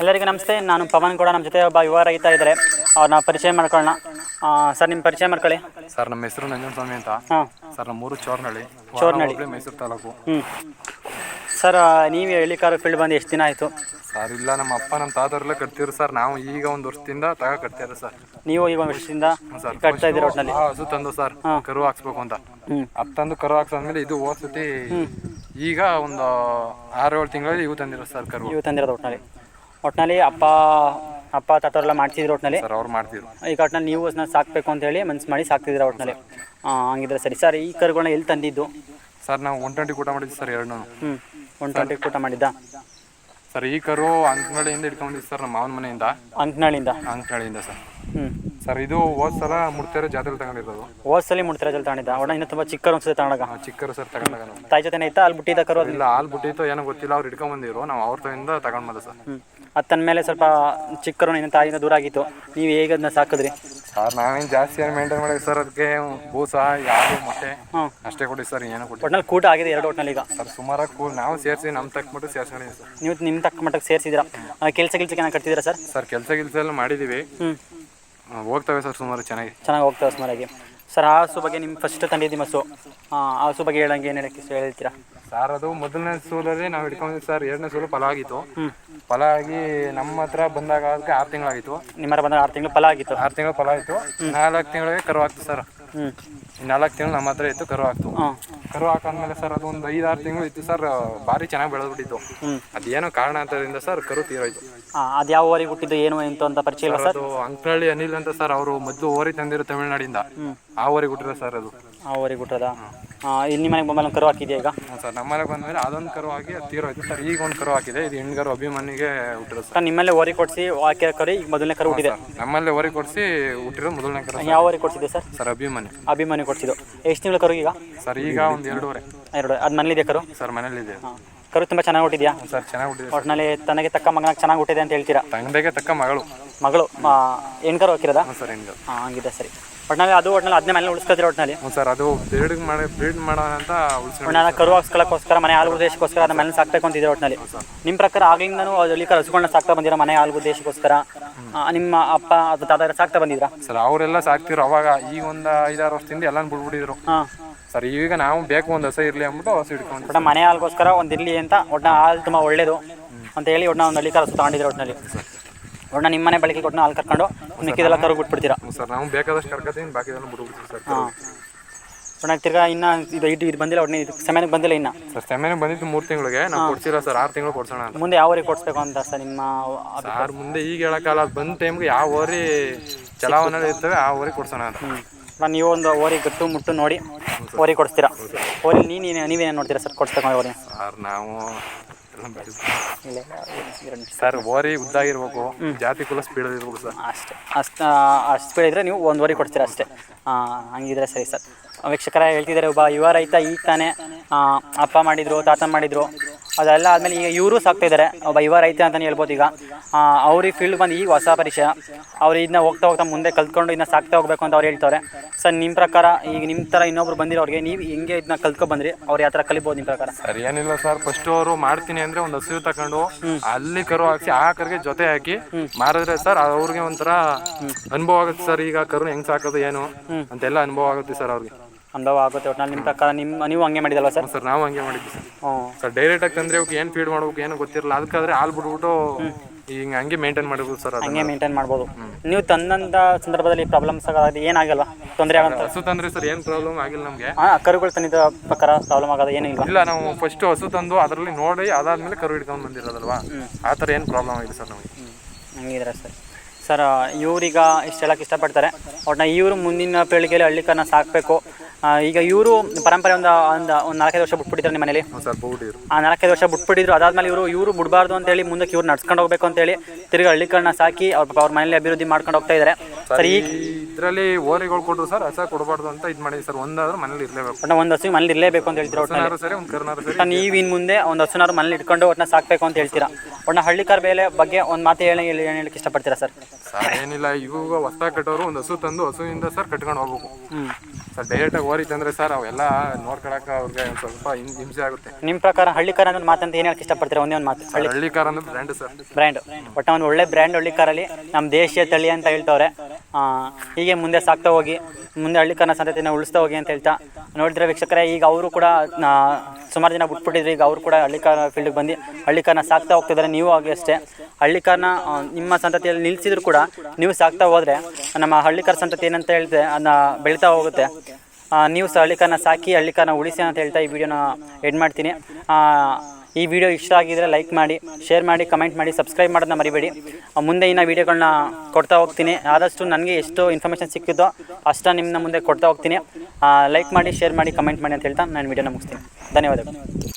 ಎಲ್ಲರಿಗೂ ನಮಸ್ತೆ. ನಾನು ಪವನ್ ಕೂಡ ನಮ್ಮ ಜೊತೆ ಒಬ್ಬ ಯುವ ರೈತ ಇದ್ದಾರೆ. ಅವ್ರನ್ನ ಪರಿಚಯ ಮಾಡ್ಕೊಳ್ಳೋಣ. ಸರ್, ನಿಮ್ಮ ಪರಿಚಯ ಮಾಡ್ಕೊಳ್ಳಿ. ಸರ್, ನಮ್ಮ ಹೆಸರು ನಂಜನಸ್ವಾಮಿ ಅಂತ. ಸರ್, ನಮ್ಮೂರು ಚೋರ್ನಹಳ್ಳಿ, ಮೈಸೂರು ತಾಲೂಕು. ಸರ್, ನೀವು ಹಳ್ಳಿಕಾರು ಫೀಲ್ಡ್ ಬಂದು ಎಷ್ಟು ದಿನ ಆಯಿತು? ಸರ್, ಇಲ್ಲ, ನಮ್ಮ ಅಪ್ಪ ನಮ್ಮ ತಾತರೆಲ್ಲ ಕಟ್ತಿದ್ರು ಸರ್. ನಾವು ಈಗ ಒಂದು ವರ್ಷದಿಂದ ಕಟ್ತಿದ್ರು ಸರ್. ನೀವು ಈಗ ಒಂದು ವರ್ಷದಿಂದ ಕಟ್ತಾ ಇದ್ದೀರ? ಒಟ್ಟಿನಲ್ಲಿ ಹಸು ತಂದು ಸರ್ ಕರು ಹಾಕ್ಸ್ಬೇಕು ಅಂತ ತಂದು ಕರು ಹಾಕ್ಸಾದ್ಮೇಲೆ ಇದು ಓದ್ಸತಿ ಈಗ ಒಂದು 6-7 ತಿಂಗಳಲ್ಲಿ ಇವು ತಂದಿರೋ ಸರ್. ಕರು ಇವು ತಂದಿರೋದು ಒಟ್ಟಿನಲ್ಲಿ ಅಪ್ಪ ತಾತವರೆಲ್ಲ ಮಾಡ್ತಿದ್ರು ಒಟ್ಟಿನಲ್ಲಿ. ಸರ್, ಅವ್ರು ಮಾಡ್ತಿದ್ರು. ಈಗ ಒಟ್ಟಿನಲ್ಲಿ ನೀವು ಸಾಕಬೇಕು ಅಂತ ಹೇಳಿ ಮನ್ಸು ಮಾಡಿ ಸಾಕ್ತಿದ್ದೀರ ಒಟ್ಟಿನಲ್ಲಿ. ಹಂಗಿದ್ರೆ ಸರಿ. ಸರ್, ಈ ಕರುಗಳನ್ನ ಎಲ್ಲಿ ತಂದಿದ್ದು? ಸರ್, ನಾವು 120 ಊಟ ಮಾಡಿದ್ವಿ ಸರ್. 2 120 ಊಟ ಮಾಡಿದ್ದ ಸರ್. ಈ ಕರು ಅಂಕನಹಳ್ಳಿಯಿಂದ ಹಿಡ್ಕೊಂಡಿದ್ದು ಸರ್, ನಮ್ಮ ಮಾವನ ಮನೆಯಿಂದ. ಅಂಕನಹಳ್ಳಿಯಿಂದ ಸರ್. ಸರ್, ಇದು ಹೋದ್ ಸಲ ಮುಡ್ತೇರೆ ಜಾತ್ರೆ ತಗೊಂಡಿರೋದು. ಹೋದ್ ಸಲ ಮುಡ್ತೇರೆ ಜಾತ್ರೆ ತಗೊಂಡಿದ್ದ. ಒಣ ಇನ್ನೂ ತುಂಬ ಚಿಕ್ಕರು ಅನ್ಸುತ್ತೆ ತಗೊಂಡಾಗ. ಚಿಕ್ಕರು ಸರ್ ತಗೊಂಡಾಗ. ತಾಯಿ ಜೊತೆನೇ ಇತ್ತಾ? ಅಲ್ಲಿ ಬಿಟ್ಟಿದ್ದ ಕರು? ಇಲ್ಲ, ಹಾಲು ಬಿಟ್ಟಿತ್ತು, ಏನೋ ಗೊತ್ತಿಲ್ಲ. ಅವ್ರು ಹಿಡ್ಕೊಂಡ್ ಬಂದಿರು, ನಾವು ಅವ್ರ ತಗೊಂಡ ತಗೊಂಡ್ ಬಂದ ಸರ್. ಅತ್ತನ ಮೇಲೆ ಸ್ವಲ್ಪ ಚಿಕ್ಕರು ಇನ್ನು ತಾಯಿಯಿಂದ ದೂರ ಆಗಿತ್ತು. ನೀವು ಹೇಗೆ ಅದನ್ನ ಸಾಕಿದ್ರಿ? ಸರ್, ನಾವೇನು ಜಾಸ್ತಿ ಏನು ಮೇಂಟೈನ್ ಮಾಡಿದ್ವಿ ಸರ್. ಅದಕ್ಕೆ ಬೂಸ, ಯಾರು ಮೊಟ್ಟೆ ಅಷ್ಟೇ ಕೊಡಿ ಸರ್, ಏನೋ ಕೊಟ್ಟು. ಒಟ್ನಲ್ಲಿ ಕೂಟ ಆಗಿದೆ 2 ಒಟ್ಟಿನಲ್ಲಿ ಈಗ. ಸರ್, ಸುಮಾರಾಗಿ ನಾವು ಸೇರಿಸಿ ನಮ್ಮ ತಕ್ಕ ಮಟ್ಟಿಗೆ ಸೇರ್ಸ್ಕೊಂಡಿದ್ದೀವಿ ಸರ್. ನೀವು ನಿಮ್ಮ ತಕ್ಕ ಮಟ್ಟಕ್ಕೆ ಸೇರಿಸಿದ್ದೀರಾ? ಕೆಲಸಕ್ಕೆ ಏನಾರು ಕಟ್ತಿದ್ದೀರಾ ಸರ್? ಸರ್, ಕೆಲಸ ಎಲ್ಲ ಮಾಡಿದ್ದೀವಿ. ಹೋಗ್ತವೆ ಸರ್, ಸುಮಾರು ಚೆನ್ನಾಗಿ ಹೋಗ್ತವೆ ಸುಮಾರಾಗಿ. ಸರ್, ಆ ಹಸು ಬಗ್ಗೆ ನಿಮ್ಮ ಫಸ್ಟ್ ತಂದಿದ್ದೀವಿ ಹಸು. ಆ ಹಸು ಬಗ್ಗೆ ಹೇಳಂಗೆ ಏನು ಹೇಳ್ತೀರಾ? ಸರ್, ಅದು ಮೊದಲನೇ ಸೂಲಲ್ಲಿ ನಾವು ಹಿಡ್ಕೊಂಡಿದ್ವಿ ಸರ್. 2ನೇ ಸೂಲು ಫಲ ಆಗಿತ್ತು. ಫಲ ಆಗಿ ನಮ್ಮ ಹತ್ರ ಬಂದಾಗ ಅದಕ್ಕೆ 6 ತಿಂಗಳಾಗಿತ್ತು. ನಿಮ್ಮ ಹತ್ರ ಬಂದಾಗ 6 ತಿಂಗಳು ಫಲ ಆಗಿತ್ತು. 6 ತಿಂಗಳು ಫಲ ಆಯಿತು. 4 ತಿಂಗಳಿಗೆ ಕರು ಆಗ್ತು ಸರ್. 4 ತಿಂಗಳು ನಮ್ಮ ಹತ್ರ ಇತ್ತು, ಕರು ಆಗ್ತು. ಕರು ಹಾಕಾದ್ಮೇಲೆ ಸರ್, ಅದು ಒಂದು 5-6 ತಿಂಗಳು ಇತ್ತು ಸರ್. ಭಾರಿ ಚೆನ್ನಾಗಿ ಬೆಳೆದ್ಬಿಟ್ಟಿತ್ತು. ಅದೇನೋ ಕಾರಣಾಂತರದಿಂದ ಸರ್ ಕರು ತೀರೋಯ್ತು. ಅದು ಯಾವ ಊರಿಗೆ ಹುಟ್ಟಿದ್ದು, ಏನು ಎಂತ ಅಂತ ಪರಿಚಯ ಇಲ್ಲ ಸರ್? ಅದು ಅಂಕನಹಳ್ಳಿ ಅನಿಲ್ ಅಂತ ಸರ್. ಅವರು ಮೊದಲು ಓರಿ ತಂದಿರೋ ತಮಿಳ್ನಾಡಿಂದ. ಆ ಊರಿಗೆ ಹುಟ್ಟಿರೋ ಸರ್ ಅದು. ಆ ಊರಿಗೆ ಹುಟ್ಟದ. ಇಲ್ಲಿ ನಿಮ್ಮ ಮನೆಗೆ ಬಂದ್ಮೇಲೆ ಕರು ಹಾಕಿದೆಯಾ ಈಗ? ಸರ್, ನಮ್ಮ ಮನೆಗೆ ಬಂದಮೇಲೆ ಅದೊಂದು ಕರು ಹಾಕಿ ಅದು ತೀರೋಯ್ತು ಸರ್. ಈಗ ಒಂದು ಕರು ಹಾಕಿದೆ. ಇದು ಹೆಣ್ಗರು ಅಭಿಮನ್ಯುಗೆ ಹುಟ್ಟಿರೋ ಸರ್. ನಿಮ್ಮಲ್ಲೇ ಓರಿ ಕೊಡಿಸಿ ಹಾಕಿರೋ ಕರು ಈಗ ಮೊದಲನೇ ಕರು ಹುಟ್ಟಿದೆ? ನಮ್ಮಲ್ಲೇ ಓರಿ ಕೊಡಿಸಿ ಹುಟ್ಟಿರೋ ಮೊದಲನೇ ಕರು. ಯಾವ ಓರಿ ಕೊಡಿಸಿದೆ ಸರ್? ಸರ್, ಅಭಿಮನ್ಯು ಕೊಡಿಸಿದ್ದು. ಎಷ್ಟು ತಿಂಗಳು ಕರು ಈಗ? ಸರ್, ಈಗ ಒಂದು 2.5. ಅದು ಮನೇಲಿದೆ ಕರು? ಸರ್, ಮನೇಲಿದೆ. ಕರು ತುಂಬ ಚೆನ್ನಾಗಿ ಹುಟ್ಟಿದ್ಯಾ? ಸರ್, ಚೆನ್ನಾಗಿ ಹುಟ್ಟಿದೆ. ಒಟ್ಟಿನಲ್ಲಿ ತನಗೆ ತಕ್ಕ ಮಗನಾಗ ಚೆನ್ನಾಗಿ ಹುಟ್ಟಿದೆ ಅಂತ ಹೇಳ್ತೀರಾ? ತಂದೆಗೆ ತಕ್ಕ ಮಗಳು ಹೆಣ್ಕರು ಹಾಕಿರೋದಾ? ಸರ್, ಹೆಣ್ಗರು. ಹಂಗಿದೆ ಸರಿ. ಒಟ್ಟಿನಲ್ಲಿ ಅದನ್ನೇ ಮನೇಲಿ ಉಳಿಸ್ಕೊತೀರ ಒಟ್ಟಿನಲ್ಲಿ? ಸರ್, ಅದು ಬ್ರೀಡ್ ಮಾಡೋಣ ಅಂತ ಉಳಿಸ್ಕೊಂಡು ಕರು ಹಾಕ್ಸ್ಕೊಳ್ಳೋಕ್ಕೋಸ್ಕರ, ಮನೆ ಹಾಲು ಉದ್ದೇಶಕ್ಕೋಸ್ಕರ ಅದನ್ನ ಮನೇಲಿ ಸಾಕ್ಬೇಕು ಅಂತಿದ್ದೀರ ಒಟ್ಟಿನಲ್ಲಿ. ನಿಮ್ಮ ಪ್ರಕಾರ ಆಗ್ಲಿಂದನೂ ಹಳ್ಳಿ ಹಸುಗಳನ್ನ ಸಾಕ್ತಾ ಬಂದಿರೋ ಮನೆ ಹಾಲು ಉದ್ದೇಶಕ್ಕೋಸ್ಕರ? ನಿಮ್ಮ ಅಪ್ಪ ಅದು ತಾತ ಸಾಕ್ತಾ ಬಂದಿದ್ರಾ? ಸರ್, ಅವರೆಲ್ಲ ಸಾಕ್ತಿರು ಅವಾಗ. ಈಗ ಒಂದು 5-6 ವರ್ಷದಿಂದ ಎಲ್ಲಾನು ಬಿಡ್ಬಿಟ್ಟಿದ್ರು ಸರ್. ಈಗ ನಾವು ಬೇಕು ಒಂದು ಹಸ ಇರಲಿ ಅಂದ್ಬಿಟ್ಟು ಹಸು ಹಿಡ್ಕೊಂಡು ಒಟ್ಟು ಮನೆ ಹಾಲ್ಗೋಸ್ಕರ ಒಂದು ಇರಲಿ ಅಂತ ಒಟ್ಟು ಹಾಲು ತುಂಬ ಒಳ್ಳೇದು ಅಂತ ಹೇಳಿ ಒಟ್ಟು ಒಂದು ಹಳ್ಳಿ ಹಸು ತಗೊಂಡಿದ್ರೆ ಒಟ್ಟಿನಲ್ಲಿ. ಒಟ್ಟು ನಿಮ್ಮ ಮನೆ ಬಳಕೆಗೆ ಒಟ್ಟು ಹಾಲು ಕರ್ಕೊಂಡು ಮಿಕ್ಕಿದೆಲ್ಲ ಕರು ಬಿಟ್ಬಿಡ್ತೀರಾ? ಸರ್, ನಾವು ಬೇಕಾದಷ್ಟು ಕರ್ಕೊತೀವಿ, ಬಾಕಿದೆಲ್ಲ ಬಿಟ್ಬಿಡ್ತೀವಿ ಸರ್. ಒಟ್ಟು ತಿರ್ಗಾ ಇನ್ನು ಇದು ಬಂದಿಲ್ಲ, ಒಟ್ಟು ಇದು ಸಮಯಕ್ಕೆ ಬಂದಿಲ್ಲ ಇನ್ನು? ಸರ್, ಸಮಯಕ್ಕೆ ಬಂದಿತ್ತು 3 ತಿಂಗಳಿಗೆ. ನಾವು ಕೊಡ್ಸಿಲ್ಲ ಸರ್. 6 ತಿಂಗಳು ಕೊಡ್ಸೋಣ ಅಂತ. ಮುಂದೆ ಯಾವ ಊರಿಗೆ ಕೊಡಿಸ್ಬೇಕು ಅಂತ ಸರ್ ನಿಮ್ಮ? ಸರ್, ಮುಂದೆ ಈಗ ಹೇಳೋಕ್ಕಲ್ಲ. ಅದು ಬಂದ ಟೈಮ್ಗೆ ಯಾವ ಊರಿ ಚಲಾವಣೆ ಇರ್ತವೆ ಆ ಊರಿಗೆ ಕೊಡ್ಸೋಣ ಅಂತ. ನೀವು ಒಂದು ಓರಿ ಗಟ್ಟು ಮುಟ್ಟು ನೋಡಿ ಓರಿ ಕೊಡಿಸ್ತೀರಾ? ಓರಿ ನೀವೇನು ನೋಡ್ತೀರಾ ಸರ್ ಕೊಡಿಸ್ಬೇಕು ಓರಿ? ಸರ್, ನಾವು ಸರ್, ಓರಿ ಉದ್ದಾಗಿರ್ಬೇಕು, ಜಾತಿ ಕುಲ ಸ್ಪೀಡ್ ಇರ್ಬೇಕು ಸರ್. ಅಷ್ಟು ಸ್ಪೀಡ್ ಇದ್ದರೆ ನೀವು ಒಂದು ಓರಿ ಕೊಡ್ತೀರಾ ಅಷ್ಟೇ? ಹಂಗಿದ್ರೆ ಸರಿ ಸರ್. ವೀಕ್ಷಕರ ಹೇಳ್ತಿದ್ದಾರೆ, ಒಬ್ಬ ಯುವ ರೈತ ಈಗ ತಾನೇ ಅಪ್ಪ ಮಾಡಿದ್ರು, ತಾತ ಮಾಡಿದ್ರು, ಅದೆಲ್ಲ ಆದಮೇಲೆ ಈಗ ಇವರು ಸಾಕ್ತಾ ಇದ್ದಾರೆ. ಒಬ್ಬ ಯುವ ರೈತ ಅಂತಲೇ ಹೇಳ್ಬೋದು. ಈಗ ಅವ್ರಿಗೆ ಫೀಲ್ಡ್ ಬಂದು ಈಗ ಹೊಸ ಪರಿಚಯ. ಅವ್ರು ಇದನ್ನ ಹೋಗ್ತಾ ಮುಂದೆ ಕಲ್ತ್ಕೊಂಡು ಇದನ್ನ ಸಾಕ್ತಾ ಹೋಗ್ಬೇಕು ಅಂತ ಅವ್ರು ಹೇಳ್ತಾರೆ. ಸರ್, ನಿಮ್ಮ ಪ್ರಕಾರ ಈಗ ನಿಮ್ಮ ಥರ ಇನ್ನೊಬ್ರು ಬಂದಿರೋರಿಗೆ ನೀವು ಹೆಂಗೆ ಇದನ್ನ ಕಲ್ತ್ಕೊ ಬಂದ್ರಿ? ಅವ್ರು ಯಾವ ಥರ ಕಲಿಬೋದು ನಿಮ್ಮ ಪ್ರಕಾರ? ಸರ್, ಏನಿಲ್ಲ ಸರ್. ಫಸ್ಟ್ ಅವರು ಮಾಡ್ತೀನಿ ಅಂದರೆ ಒಂದು ಹಸು ತಗೊಂಡು ಅಲ್ಲಿ ಕರು ಹಾಕಿ ಆ ಕರಿಗೆ ಜೊತೆ ಹಾಕಿ ಮಾರಿದ್ರೆ ಸರ್, ಅವ್ರಿಗೆ ಒಂಥರ ಅನುಭವ ಆಗುತ್ತೆ ಸರ್. ಈಗ ಕರು ಹೆಂಗೆ ಸಾಕೋದು ಏನು ಅಂತೆಲ್ಲ ಅನುಭವ ಆಗುತ್ತೆ ಸರ್. ಅವ್ರಿಗೆ ಅನುಭವ ಆಗುತ್ತೆ. ಒಟ್ಟು ನಿಮ್ಮ ಪ್ರಕಾರ ನೀವು ಹಂಗೆ ಮಾಡಿದಲ್ವ ಸರ್? ಸರ್, ನಾವು ಹಂಗೆ ಮಾಡಿದ್ವಿ ಸರ್. ಸರ್, ಡೈರೆಕ್ಟಾಗಿ ತಂದರೆ ಅವಕ್ಕೆ ಏನು ಫೀಡ್ ಮಾಡ್ಬೇಕು ಏನು ಗೊತ್ತಿರಲ್ಲ. ಅದಕ್ಕಾದ್ರೆ ಹಾಲು ಬಿಟ್ಬಿಟ್ಟು ಈಗ ಹಂಗೆ ಮೇಂಟೈನ್ ಮಾಡ್ಬೋದು ಸರ್. ಹಂಗೆ ಮೇಂಟೈನ್ ಮಾಡ್ಬೋದು. ನೀವು ತಂದಂಥ ಸಂದರ್ಭದಲ್ಲಿ ಪ್ರಾಬ್ಲಮ್ಸ್ ಆಗೋದು ಏನಾಗಲ್ವಾ? ತೊಂದರೆ ಆಗುತ್ತೆ? ಹಸು ತಂದರೆ ಸರ್ ಏನು ಪ್ರಾಬ್ಲಮ್ ಆಗಿಲ್ಲ ನಮಗೆ. ಕರುಗಳು ತಂದಿದ್ದ ಪ್ರಕಾರ ಪ್ರಾಬ್ಲಮ್ ಆಗೋದು ಏನಿಲ್ಲ? ಇಲ್ಲ, ನಾವು ಫಸ್ಟ್ ಹಸು ತಂದು ಅದರಲ್ಲಿ ನೋಡಿ ಅದಾದ್ಮೇಲೆ ಕರು ಹಿಡ್ಕೊಂಡು ಬಂದಿರೋದಲ್ವಾ, ಆ ಥರ ಏನು ಪ್ರಾಬ್ಲಮ್ ಆಗಿಲ್ಲ ಸರ್ ನಮಗೆ. ಹಂಗಿದ್ರೆ ಸರ್, ಇವ್ರೀಗ ಇಷ್ಟು ಹೇಳಕ್ಕೆ ಇಷ್ಟಪಡ್ತಾರೆ. ಒಟ್ಟು ಇವರು ಮುಂದಿನ ಪೀಳಿಗೆಯಲ್ಲಿ ಹಳ್ಳಿಕರನ್ನ ಸಾಕಬೇಕು. ಈಗ ಇವರು ಪರಂಪರೆ ಒಂದು 4-5 ವರ್ಷ ಬಿಟ್ಬಿಟ್ಟಿದ್ರು ನಿಮ್ಮ ಮನೇಲಿ? ಸರ್, ಬಿಟ್ಟಿದ್ರು. 4-5 ವರ್ಷ ಬಿಟ್ಬಿಟ್ಟಿದ್ರು. ಅದಾದ್ಮೇಲೆ ಇವರು ಬಿಡಬಾರ್ದು ಅಂತೇಳಿ ಮುಂದಕ್ಕೆ ಇವ್ರು ನಡ್ಸ್ಕೊಂಡು ಹೋಗ್ಬೇಕು ಅಂತೇಳಿ ತಿರ್ಗಿ ಹಳ್ಳಿಕರನ್ನ ಸಾಕಿ ಅವ್ರ ಮನೇಲಿ ಅಭಿವೃದ್ಧಿ ಮಾಡ್ಕೊಂಡು ಹೋಗ್ತಾ ಇದ್ದಾರೆ ಸರ್. ಈಗ ಇದರಲ್ಲಿ ಓರಿಗಳು ಕೊಟ್ಟರು ಸರ್, ಹಸ ಕೊಡಬಾರ್ದು ಅಂತ ಇದು ಮಾಡಿ ಸರ್. ಒಂದಾದ್ರೂ ಮನೇಲಿ ಇರಲೇಬೇಕು. ಒಂದು ಹಸು ಮನೇಲಿ ಇರಲೇಬೇಕು ಅಂತ ಹೇಳ್ತೀರಾ? ಒಟ್ಟು ನೀವು ಇನ್ನು ಮುಂದೆ ಒಂದು ಹಸುನಾರು ಮನೇಲಿ ಇಟ್ಕೊಂಡು ಒಟ್ಟನ್ನ ಸಾಕಬೇಕು ಅಂತ ಹೇಳ್ತೀರಾ? ಒಟ್ಟು ಹಳ್ಳಿಕಾರ ಬೇಲೆ ಬಗ್ಗೆ ಒಂದು ಮಾತು ಹೇಳಕ್ಕೆ ಇಷ್ಟಪಡ್ತೀರಾ ಸರ್? ಸರ್, ಏನಿಲ್ಲ, ಇವಾಗ ಹೊಸ ಕಟ್ಟೋರು ಒಂದು ಹಸು ತಂದು ಹಸುವಿಂದ ಸರ್ ಕಟ್ಕೊಂಡು ಹೋಗ್ಬೇಕು ಸರ್ ಡೈರೆಕ್ಟಾಗಿ ಓರಿತಂದ್ರೆ ಸರ್ ಅವೆಲ್ಲ ನೋಡ್ಕೊಳಕ್ಕೆ ಅವ್ರಿಗೆ ಒಂದು ಸ್ವಲ್ಪ ಹಿಂಸೆ ಆಗುತ್ತೆ. ನಿಮ್ಮ ಪ್ರಕಾರ ಹಳ್ಳಿಕಾರ ಅನ್ನೋದು ಮಾತಂತ ಏನು ಹೇಳಕ್ಕೆ ಇಷ್ಟಪಡ್ತೀರಾ? ಒಂದೇ ಒಂದು ಮಾತು. ಹಳ್ಳಿ ಕಾರ್ ಅಂದ್ರೆ ಬ್ರ್ಯಾಂಡ್ ಸರ್. ಬ್ರ್ಯಾಂಡು ಒಟ್ಟು ಒಂದು ಒಳ್ಳೆ ಬ್ರ್ಯಾಂಡ್ ಹಳ್ಳಿಕಾರಲ್ಲಿ ನಮ್ಮ ದೇಶೀಯ ತಳಿ ಅಂತ ಹೇಳ್ತವ್ರೆ. ಹೀಗೆ ಮುಂದೆ ಸಾಕ್ತಾ ಹೋಗಿ, ಮುಂದೆ ಹಳ್ಳಿಕಾರನ ಸಂತತಿನ ಉಳಿಸ್ತಾ ಹೋಗಿ ಅಂತ ಹೇಳ್ತಾ ನೋಡಿದ್ರೆ ವೀಕ್ಷಕರೇ, ಈಗ ಅವರು ಕೂಡ ಸುಮಾರು ಜನ ಬಿಟ್ಬಿಟ್ಟಿದ್ರು. ಈಗ ಅವರು ಕೂಡ ಹಳ್ಳಿಕಾರ ಫೀಲ್ಡಿಗೆ ಬಂದು ಹಳ್ಳಿಕಾರನ ಸಾಕ್ತಾ ಹೋಗ್ತಿದ್ದಾರೆ. ನೀವು ಆಗಿ ಅಷ್ಟೇ ಹಳ್ಳಿಕಾರನ ನಿಮ್ಮ ಸಂತತಿಯಲ್ಲಿ ನಿಲ್ಲಿಸಿದ್ರು ಕೂಡ ನೀವು ಸಾಕ್ತಾ ಹೋದರೆ ನಮ್ಮ ಹಳ್ಳಿಕಾರ ಸಂತತಿ ಏನಂತ ಹೇಳ್ತೆ ಅದನ್ನ ಬೆಳೀತಾ ಹೋಗುತ್ತೆ. ನೀವು ಸಹ ಹಳ್ಳಿಕಾರನ ಸಾಕಿ ಹಳ್ಳಿಕಾರನ ಉಳಿಸಿ ಅಂತ ಹೇಳ್ತಾ ಈ ವಿಡಿಯೋನ ಎಡ್ ಮಾಡ್ತೀನಿ. ಈ ವಿಡಿಯೋ ಇಷ್ಟ ಆಗಿದ್ರೆ ಲೈಕ್ ಮಾಡಿ, ಶೇರ್ ಮಾಡಿ, ಕಮೆಂಟ್ ಮಾಡಿ, ಸಬ್ಸ್ಕ್ರೈಬ್ ಮಾಡೋದನ್ನ ಮರಿಬೇಡಿ. ಮುಂದೆ ಇನ್ನು ವೀಡಿಯೋಗಳನ್ನ ಕೊಡ್ತಾ ಹೋಗ್ತೀನಿ. ಆದಷ್ಟು ನನಗೆ ಎಷ್ಟು ಇನ್ಫಾರ್ಮೇಷನ್ ಸಿಕ್ಕಿದ್ದೋ ಅಷ್ಟ ನಿಮ್ಮ ಮುಂದೆ ಕೊಡ್ತಾ ಹೋಗ್ತೀನಿ. ಲೈಕ್ ಮಾಡಿ, ಶೇರ್ ಮಾಡಿ, ಕಮೆಂಟ್ ಮಾಡಿ ಅಂತ ಹೇಳ್ತಾ ನಾನು ವಿಡಿಯೋನ ಮುಗಿಸ್ತೀನಿ. ಧನ್ಯವಾದಗಳು.